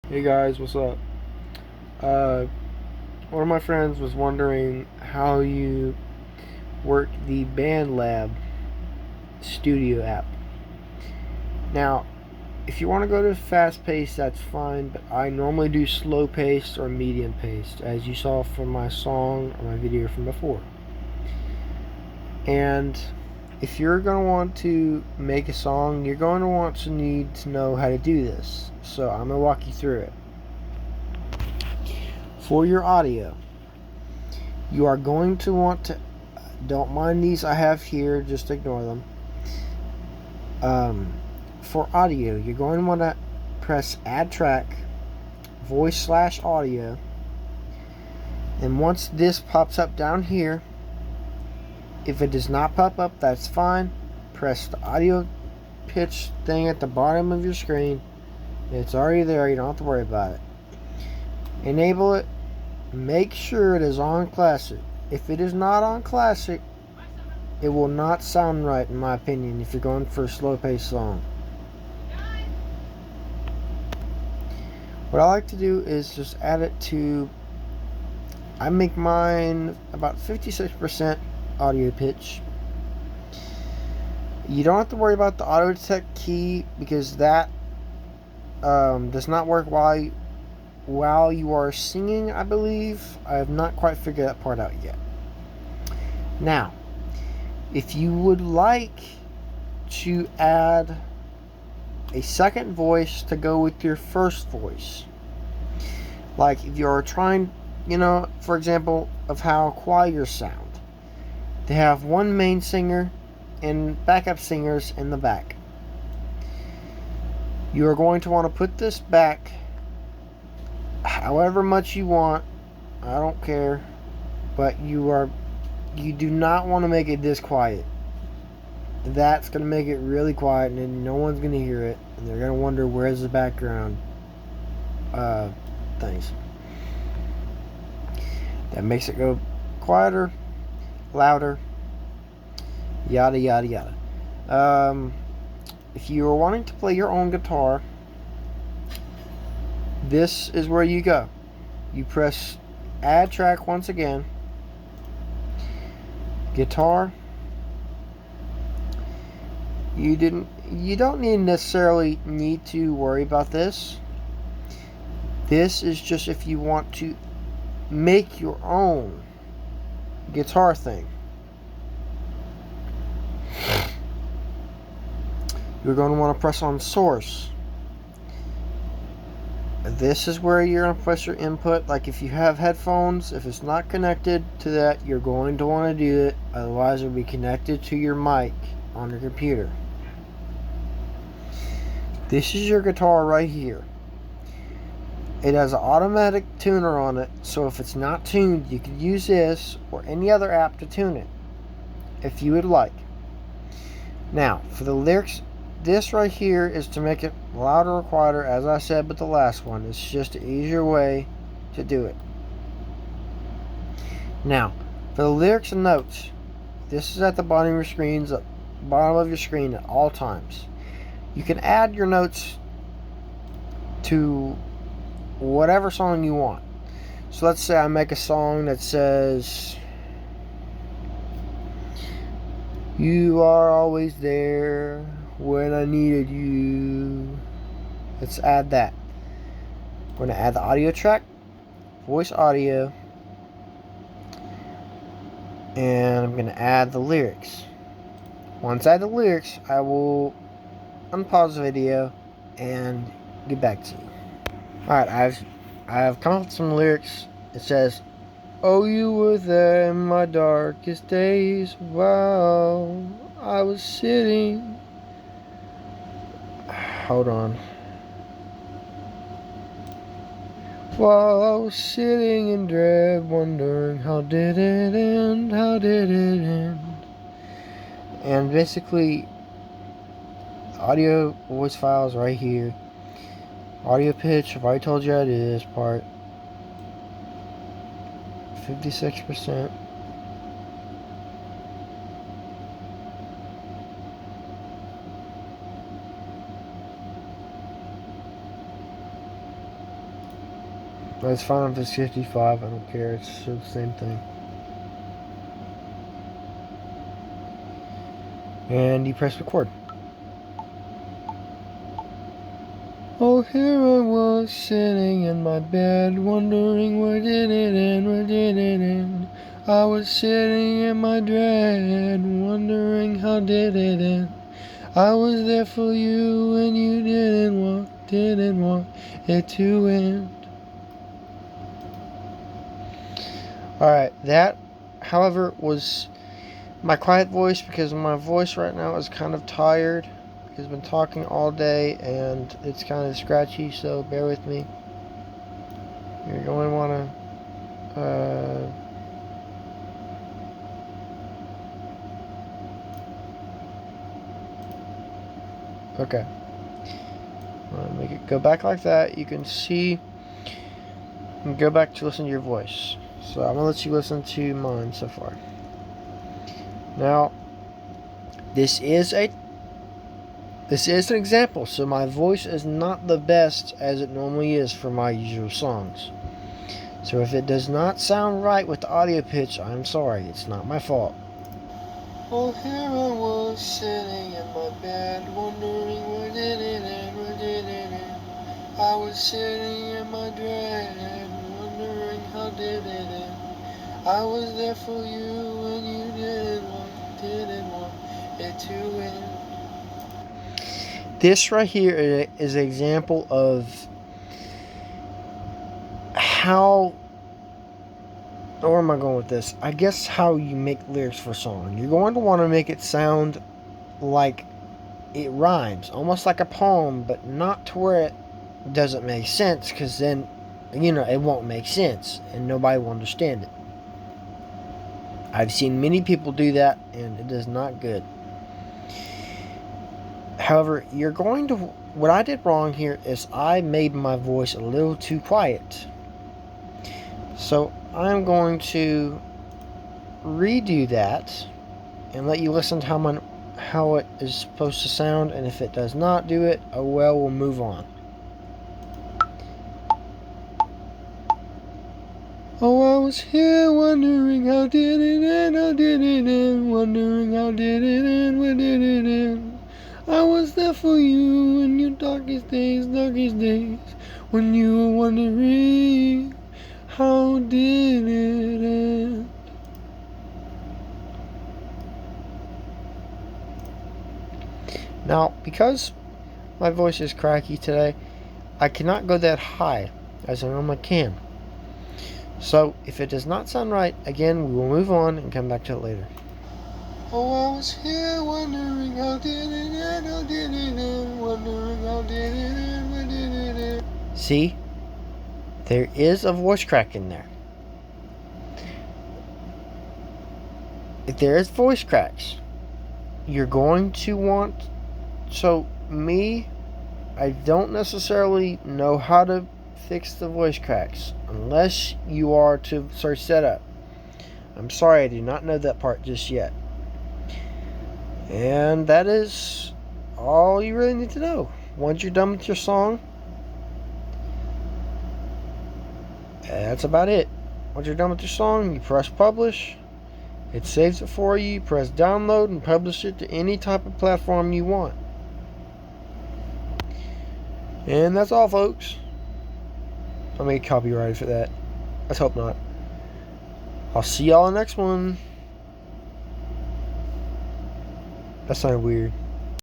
Hey guys, what's up? Uh, One of my friends was wondering how you work the Bandlab studio app. Now, if you want to go to fast paced, that's fine, but I normally do slow paced or medium paced, as you saw from my song or my video from before. And if you're going to want to make a song, you're going to want to need to know how to do this. So I'm going to walk you through it. For your audio, you are going to want to, don't mind these I have here, just ignore them. For audio, you're going to want to press add track, voice/audio, and once this pops up down here, if it does not pop up, that's fine. Press the audio pitch thing at the bottom of your screen. It's already there, you don't have to worry about it. Enable it, make sure it is on classic. If it is not on classic, it will not sound right, in my opinion, if you're going for a slow-paced song. What I like to do is just add it to, I make mine about 56% audio pitch. You don't have to worry about the auto detect key because that does not work while you are singing, I believe. I have not quite figured that part out yet. Now, if you would like to add a second voice to go with your first voice, like if you're trying, for example, of how choirs sound, they have one main singer and backup singers in the back. You are going to want to put this back however much you want. I don't care, but you do not want to make it this quiet. That's going to make it really quiet, and then no one's going to hear it, and they're going to wonder where's the background things. That makes it go quieter, louder, yada yada yada. If you are wanting to play your own guitar, this is where you go. You press add track once again, guitar. You don't necessarily need to worry about this. This is just if you want to make your own guitar thing. You're going to want to press on source. This is where you're going to press your input. Like if you have headphones, if it's not connected to that, you're going to want to do it. Otherwise, it'll be connected to your mic on your computer. This is your guitar right here. It has an automatic tuner on it, so if it's not tuned, you could use this or any other app to tune it, if you would like. Now, for the lyrics, this right here is to make it louder or quieter, as I said with the last one. It's just an easier way to do it. Now, for the lyrics and notes, this is at the bottom of your screen at all times. You can add your notes to whatever song you want. So let's say I make a song that says, "You are always there when I needed you." Let's add that. We're going to add the audio track, voice audio, and I'm going to add the lyrics. Once I add the lyrics, I will unpause the video and get back to you. Alright, I have come up with some lyrics. It says, "Oh, you were there in my darkest days while I was sitting." Hold on. "While I was sitting in dread, wondering how did it end, how did it end?" And basically, audio voice files right here. Audio pitch, I've already told you how to do this part. 56%. It's fine if it's 55. I don't care. It's the same thing. And you press record. Oh, here I was sitting in my bed, wondering where did it end, where did it end? I was sitting in my dread, wondering how did it end? I was there for you and you didn't want it to end. Alright, that, however, was my quiet voice because my voice right now is kind of tired. I've been talking all day and it's kind of scratchy, so bear with me. You're going to want to okay. Make it go back like that. You can see and go back to listen to your voice. So I'm gonna let you listen to mine so far. Now, this is an example, so my voice is not the best as it normally is for my usual songs. So if it does not sound right with the audio pitch, I'm sorry, it's not my fault. Well, here I was sitting in my bed, wondering where did it end, where did it end? I was sitting in my dread, wondering how did it end? I was there for you and you didn't want it to end. This right here is an example of how, where am I going with this? I guess how you make lyrics for a song. You're going to want to make it sound like it rhymes, almost like a poem, but not to where it doesn't make sense, because then, it won't make sense and nobody will understand it. I've seen many people do that and it is not good. However, what I did wrong here is I made my voice a little too quiet. So I'm going to redo that and let you listen to how it is supposed to sound, and if it does not do it, oh well, we'll move on. Oh, I was here wondering how did it end, wondering how did it end, where did it end? I was there for you in your darkest days, when you were wondering how did it end? Now, because my voice is cracky today, I cannot go that high as I normally can. So, if it does not sound right, again, we will move on and come back to it later. Oh, I was here wondering how did it end, wondering how did it end, where did it end? See? There is a voice crack in there. If there is voice cracks, you're going to want... So, I don't necessarily know how to fix the voice cracks unless you are to search that up. I'm sorry, I do not know that part just yet. And that is all you really need to know. Once you're done with your song, that's about it. Once you're done with your song, you press publish. It saves it for you. You press download and publish it to any type of platform you want. And that's all, folks. I'll make copyrighted for that. Let's hope not. I'll see y'all in the next one. That sounded weird.